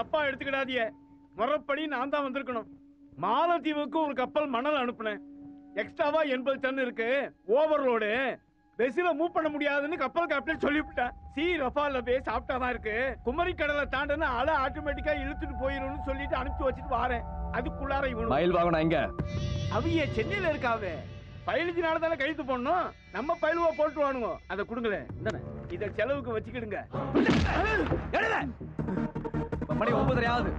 தப்பா எடுத்துக்கிடாதீங்க. முறைப்படி நான் தான் வந்திருக்கணும். மாலத்தீவுக்கு ஒரு கப்பல் மணல் அனுப்புனேன். எக்ஸ்ட்ராவா 80 டன் இருக்கு. ஓவர்லோடு பெசில மூவ் பண்ண முடியாதுன்னு கப்பல் கேப்டன் சொல்லிவிட்டேன். சி ரஃபால போய் சாப்பிட்டாதான் இருக்கு. குமரி கடலை தாண்டன அலை ஆட்டோமேட்டிக்கா இழுத்துட்டு போயிரும்னு சொல்லிட்டு அனுப்பிச்சு வச்சுட்டு வாரேன். அதுக்குள்ளார இவனு மயில் வாங்கணும் எங்க? அவிய சென்னையில இருக்காவே. 15 நாள் தானே கழித்து போடணும். நம்ம பயிலுவா போட்டு வானுங்க. அதை கொடுங்களேன். இத செலவுக்கு வச்சுக்கிடுங்க. மணி 9:30 ஆகுது.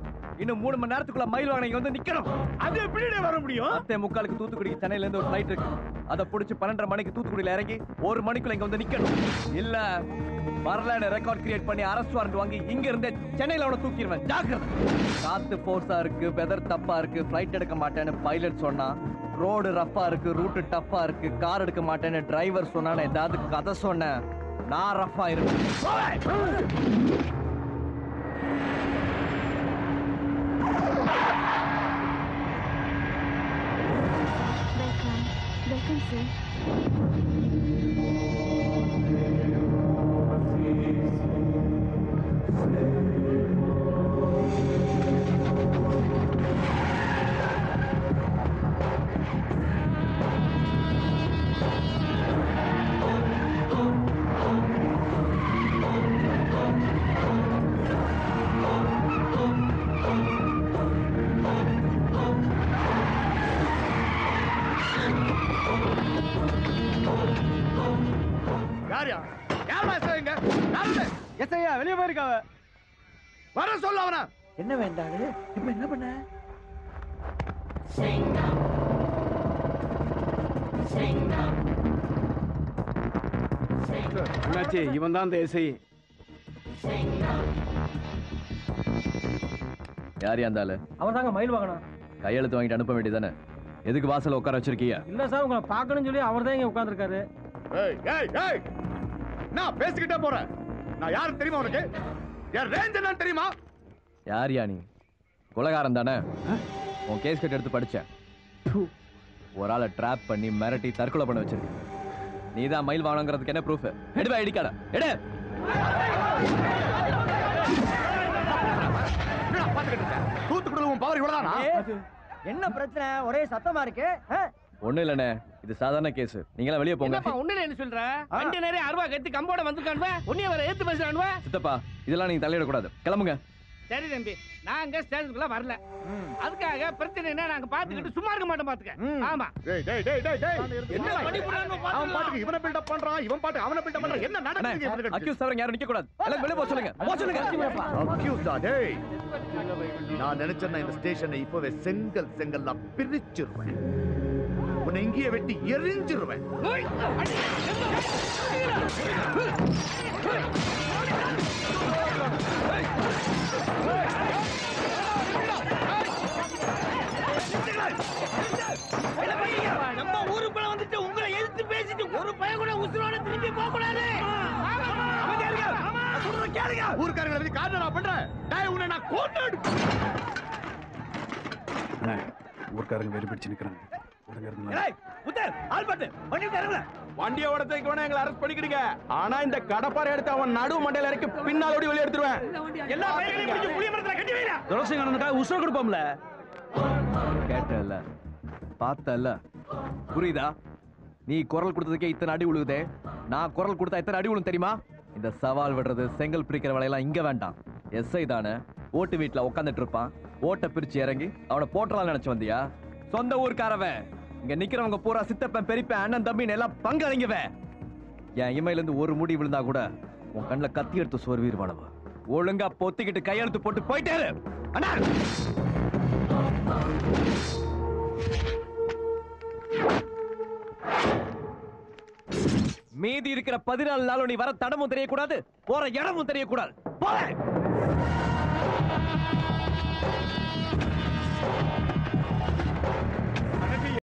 இன்னும் 3 மணி நேரத்துக்குள்ள மயில் வாகனம் இங்க வந்து நிக்கணும். அது எப்படி வர முடியும்? 10:45 தூத்துக்குடிக்கு சென்னையில இருந்து ஒரு ஃளைட் இருக்கு. அதை புடிச்சு 12:30 மணிக்கு தூத்துக்குடியில இறங்கி 1 மணிக்குள்ள இங்க வந்து நிக்கணும். இல்ல வரலாறு ரெக்கார்ட் கிரியேட் பண்ணி அரெஸ்ட் வாரண்ட் வாங்கி இங்க இருந்து சென்னையில அவனை தூக்கிடுவேன். ஜாக்கிரதை. காத்து போர்ஸா இருக்கு, வெதர் தப்பா இருக்கு, ஃளைட் எடுக்க மாட்டேன்னு பைலட் சொன்னா, ரோடு ரஃப்பா இருக்கு, ரூட் டஃப்பா இருக்கு, கார் எடுக்க மாட்டேன்னு டிரைவர் சொன்னான்னு ஏதாவது கதை சொன்ன நான் ரஃப்பா இருக்கேன். Welcome, sir. வெளியே போயிருக்காவ. வர சொல்ல அவன. என்ன வேண்டாம்? இப்ப என்ன பண்ண? என்னாச்சு? இவன் தான் எஸ்ஐ. யார் இருந்தாலும் அவர் தாங்க மயில் வாங்கணும். கையெழுத்து வாங்கிட்டு அனுப்ப வேண்டியதானே? எதுக்கு வாசல்ல உட்கார வச்சிருக்கீங்க? இல்ல சார், உங்களை பார்க்கணும்னு சொல்லி அவர் தான் இங்க உட்கார்ந்துருக்காரு. நான் பேசிக்கிட்டே போறேன். நான் யாரு தெரியுமா உனக்கு? யார் ரேஞ்ச் என்னன்னு தெரியுமா? யார் நீ? கொலைகாரன் தானே? உன் கேஸ் கட் எடுத்து படிச்சேன். ஒரு ஆளை ட்ராப் பண்ணி மிரட்டி தற்கொலை பண்ண வச்சிருக்க. நீ தான் மயில் வாங்கணுங்கிறதுக்கு என்ன ப்ரூஃப்? எடுவா இடிக்காத. எடு. தூத்துக்குடி உன் பவர் இவ்வளவுதானா? என்ன பிரச்சனை? ஒரே சத்தமா இருக்கு. ஒண்ணு இல்லனே, இது சாதாரண கேஸ். நீங்க வெளியே போங்க. ஒண்ணு இல்ல சொல்ற. வண்டி நிறைய அருவா கட்டி கம்போட வந்திருக்கானுவ. உன்னைய வர ஏத்து பேசுறானுவ. சித்தப்பா, இதெல்லாம் நீங்க தலையிட கூடாது. கிளம்புங்க. சரி தம்பி, நாங்க ஸ்டேஷனுக்குள்ள வரல. அதுக்காக பிரச்சனை என்ன நாங்க பாத்துக்கிட்டு சும்மா இருக்க மாட்டோம். பாத்துக்க. ஆமா. டேய் டேய் டேய் டேய் என்ன பண்ணி போறானோ பாத்து. அவன் பாட்டுக்கு இவனை பில்ட் அப் பண்றான், இவன் பாட்டு அவனை பில்ட் அப் பண்றான். என்ன நடக்குது? அக்யூஸ் தவிர யாரும் நிக்க கூடாது. எல்லாம் வெளிய போக சொல்லுங்க. போ சொல்லுங்க. அக்யூஸ்டா டேய். நான் நினைச்சேன் இந்த ஸ்டேஷனை இப்பவே செங்கல்லா பிரிச்சிருவேன். உன்னை இங்கேயே வெட்டி எரிஞ்சிருவேன். நம்ம ஊருக்குள்ள வந்துட்டு உங்களை எதிர்த்து பேசிட்டு ஒரு பையன் கூட உசுரோட திரும்பி போக கூடாது. ஊர்க்காரங்களை வந்து காரணம் நான் பண்றேன். டேய் உன்னை நான் கொன்னுடு. ஊர்க்காரங்க வெறி பிடிச்சு நிக்கிறாங்க. வண்டியை ஓடத்துக்கு வேணா எங்களை அரெஸ்ட் பண்ணிக்கிடுங்க. ஆனா இந்த கடப்பாறை எடுத்து அவன் நடு மண்டையில இறக்கி பின்னால் ஓடி வெளியே எடுத்துருவேன். எல்லா பையங்களையும் பிடிச்சு புளிய மரத்துல கட்டி வைடா. துளசிங்கண்ணனுக்காக உசுர கொடுப்போம்ல. கேட்டல, பார்த்தல, புரியுதா? நீ குரல் கொடுத்ததுக்கே இத்தனை அடி உழுகுதே. நான் குரல் கொடுத்தா எத்தனை அடி உழும் தெரியுமா? இந்த சவால் விடுறது, செங்கல் பிரிக்கிற வேலையெல்லாம் இங்க வேண்டாம். எஸ்ஐ தானே, ஓட்டு வீட்டுல உட்காந்துட்டு இருப்பான். ஓட்ட பிரிச்சு இறங்கி அவனை போட்டலாம் நினைச்சு வந்தியா? சொந்த ஊருக்காரவன். இங்க நிக்கிறவங்க பூரா சித்தப்பன், பெரியப்பன், அண்ணன், தம்பின்னு எல்லாம் பங்களிங்கவன். என் இமையில இருந்து ஒரு முடி விழுந்தா கூட உன் கண்ணுல கத்தி எடுத்து சோர்வீர்வானவ. ஒழுங்கா பொத்திக்கிட்டு கையெழுத்து போட்டு போயிட்டே இரு. அண்ணா மீதி இருக்கிற 14 நாளும் நீ வர தடமும் தெரியக்கூடாது, போற இடமும் தெரியக்கூடாது. போற